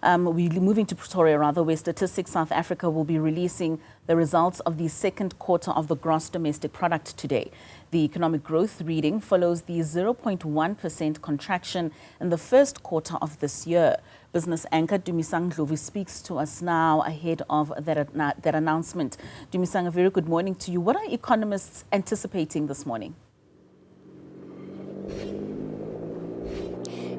We're moving to Pretoria, rather, where Statistics South Africa will be releasing the results of the second quarter of the gross domestic product today. The economic growth reading follows the 0.1% contraction in the first quarter of this year. Business anchor Tumisang Ndlovu speaks to us now ahead of that announcement. Tumisang, a very good morning to you. What are economists anticipating this morning?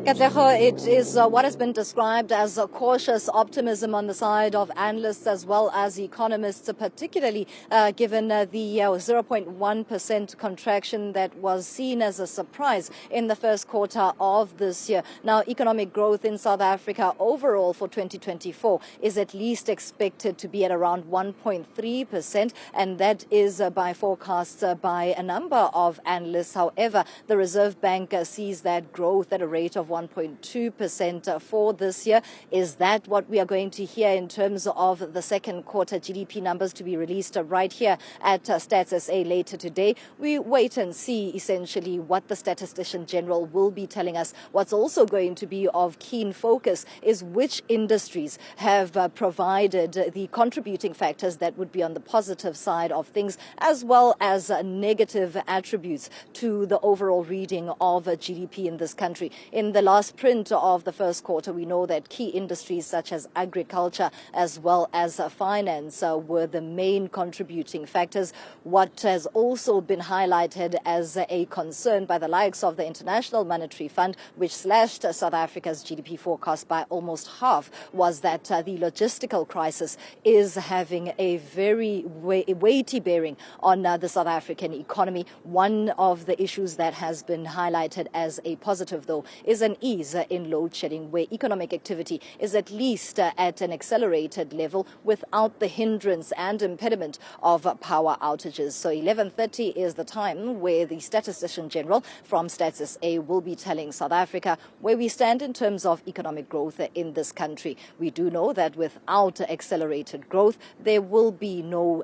Katleho, it is what has been described as a cautious optimism on the side of analysts as well as economists, particularly given the 0.1% contraction that was seen as a surprise in the first quarter of this year. Now, economic growth in South Africa overall for 2024 is at least expected to be at around 1.3%, and that is by forecasts by a number of analysts. However, the Reserve Bank sees that growth at a rate of 1.2% for this year. Is that what we are going to hear in terms of the second quarter GDP numbers to be released right here at Stats SA later today? We wait and see essentially what the Statistician General will be telling us. What's also going to be of keen focus is which industries have provided the contributing factors that would be on the positive side of things, as well as negative attributes to the overall reading of GDP in this country. In the last print of the first quarter, we know that key industries such as agriculture as well as finance were the main contributing factors. What has also been highlighted as a concern by the likes of the International Monetary Fund, which slashed South Africa's GDP forecast by almost half, was that the logistical crisis is having a very weighty bearing on the South African economy. One of the issues that has been highlighted as a positive, though, is an ease in load shedding, where economic activity is at least at an accelerated level without the hindrance and impediment of power outages. So 11:30 is the time where the Statistician General from Stats SA will be telling South Africa where we stand in terms of economic growth in this country. We do know that without accelerated growth, there will be no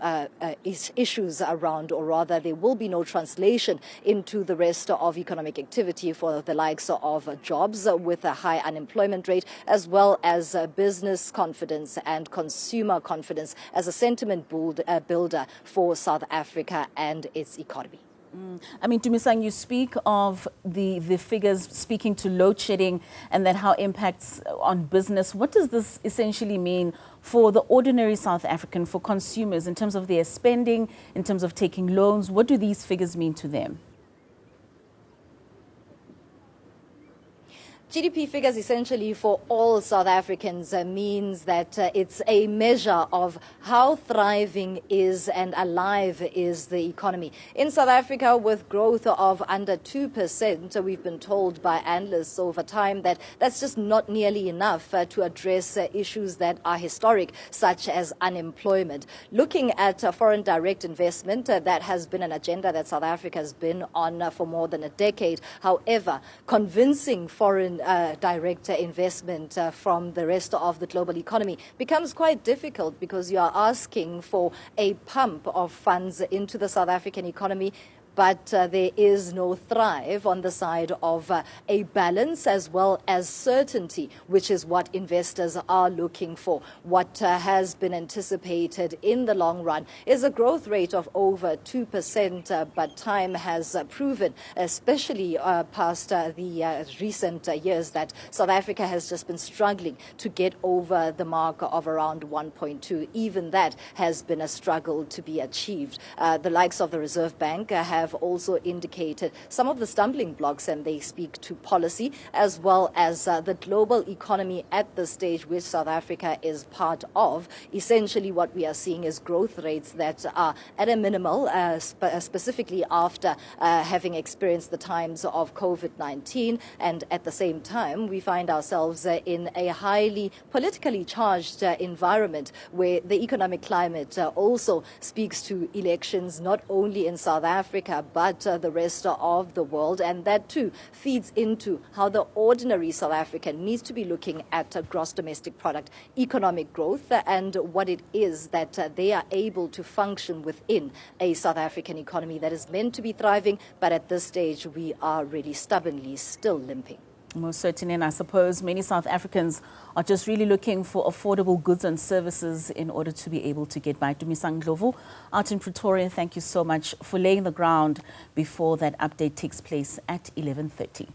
issues around, or rather there will be no translation into the rest of economic activity for the likes of jobs with a high unemployment rate, as well as business confidence and consumer confidence as a sentiment builder for South Africa and its economy. I mean, Tumisang, you speak of the figures speaking to load shedding and that how impacts on business. What does this essentially mean for the ordinary South African, for consumers, in terms of their spending, in terms of taking loans? What do these figures mean to them? GDP figures essentially for all South Africans means that it's a measure of how thriving is and alive is the economy. In South Africa, with growth of under 2%, we've been told by analysts over time that that's just not nearly enough to address issues that are historic, such as unemployment. Looking at foreign direct investment, that has been an agenda that South Africa has been on for more than a decade. However, convincing foreign direct investment from the rest of the global economy becomes quite difficult, because you are asking for a pump of funds into the South African economy, but there is no thrive on the side of a balance as well as certainty, which is what investors are looking for. What has been anticipated in the long run is a growth rate of over 2%, but time has proven, especially past the recent years, that South Africa has just been struggling to get over the mark of around 1.2. Even that has been a struggle to be achieved. The likes of the Reserve Bank have also indicated some of the stumbling blocks, and they speak to policy as well as the global economy at this stage, which South Africa is part of. Essentially, what we are seeing is growth rates that are at a minimal, specifically after having experienced the times of COVID-19. And at the same time, we find ourselves in a highly politically charged environment, where the economic climate also speaks to elections, not only in South Africa, but the rest of the world. And that too feeds into how the ordinary South African needs to be looking at gross domestic product, economic growth, and what it is that they are able to function within a South African economy that is meant to be thriving. But at this stage, we are really stubbornly still limping. Most certainly, and I suppose many South Africans are just really looking for affordable goods and services in order to be able to get by. Tumisang Ndlovu, out in Pretoria, thank you so much for laying the ground before that update takes place at 11:30.